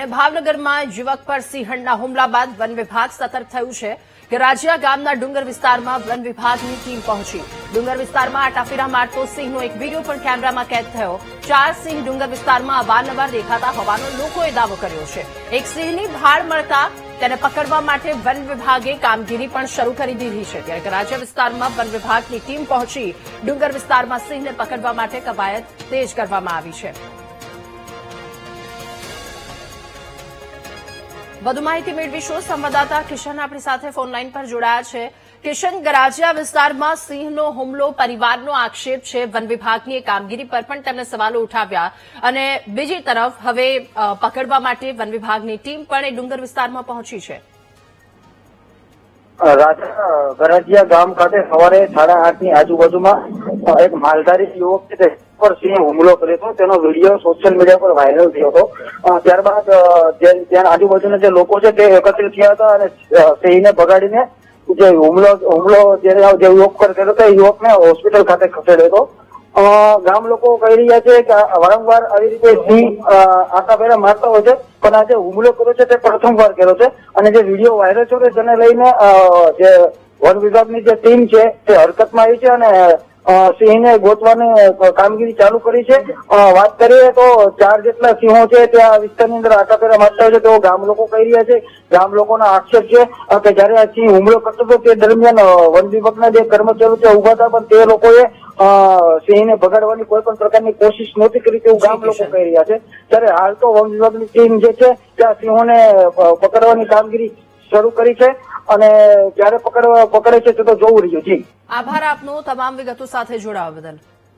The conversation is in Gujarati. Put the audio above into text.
અને ભાવનગરમાં યુવક પર સિંહણના હુમલા બાદ વન વિભાગ સતર્ક થયું છે કે રાજ્યા ગામના ડુંગર વિસ્તારમાં વન વિભાગની ટીમ પહોંચી. ડુંગર વિસ્તારમાં આટાફેરા મારતો સિંહનો એક વિડીયો પણ કેમેરામાં કેદ થયો. 4 સિંહ ડુંગર વિસ્તારમાં અવારનવાર દેખાતા હોવાનો લોકોએ દાવો કર્યો છે. એક સિંહની ભાળ મળતા તેને પકડવા માટે વન વિભાગે કામગીરી પણ શરૂ કરી દીધી છે. ત્યારે રાજ્ય વિસ્તારમાં વન વિભાગની ટીમ પહોંચી ડુંગર વિસ્તારમાં સિંહને પકડવા માટે કવાયત તેજ કરવામાં આવી છે. વધુ માહિતી મેળવીશું. સંવાદદાતા કિશન આપણી સાથે ફોનલાઈન પર જોડાયા છે. કિશન, ગરાજિયા વિસ્તારમાં સિંહનો હુમલો પરિવારનો આક્ષેપ છે. વન વિભાગની કામગીરી પર પણ તેમણે સવાલો ઉઠાવ્યા અને બીજી તરફ હવે પકડવા માટે વન વિભાગની ટીમ પણ એ ડુંગર વિસ્તારમાં પહોંચી છે. ગરાજિયા ગામ ખાતે સવારે 8:30 આજુબાજુમાં એક માલધારી યુવક છે પર સિંહે હુમલો કર્યો હતો. તેનો વિડીયો સોશિયલ મીડિયા પર વાયરલ થયો હતો. ત્યારબાદ ત્યાં આજુબાજુના જે લોકો છે તે એકત્રિત થયા હતા અને સિંહને ભગાડીને જે હુમલો જે યુવક પર કર્યો હતો એ યુવકને હોસ્પિટલ ખાતે ખસેડ્યો હતો. ગામ લોકો કહી રહ્યા છે કે વારંવાર આવી રીતે સિંહ આટાફેરા મારતા હોય છે, પણ આ જે હુમલો કર્યો છે તે પ્રથમવાર કર્યો છે. અને જે વિડીયો વાયરલ થયો છે તેને લઈને જે વન વિભાગની જે ટીમ છે તે હરકતમાં આવી છે અને સિંહને ગોતવાની કામગીરી ચાલુ કરી છે. વાત કરીએ તો 4 જેટલા સિંહો છે ત્યાં વિસ્તારની અંદર આટાફેરા મારતા હોય છે તેઓ ગામ લોકો કહી રહ્યા છે. ગામ લોકોના આક્ષેપ છે કે જયારે આ સિંહ હુમલો કરતો હતો તે દરમિયાન વન વિભાગના જે કર્મચારીઓ ત્યાં ઉભા હતા, પણ તે લોકોએ સિંહને ભગાડવાની કોઈ પણ પ્રકારની કોશિશ નહોતી કરી તેવું ગામ લોકો કહી રહ્યા છે. ત્યારે હાલ તો વન વિભાગની ટીમ જે છે ત્યાં સિંહોને પકડવાની કામગીરી શરૂ કરી છે અને ક્યારે પકડે છે તે તો જોવું રહ્યું. જી, આભાર આપનો તમામ વિગતો સાથે જોડાવા બદલ.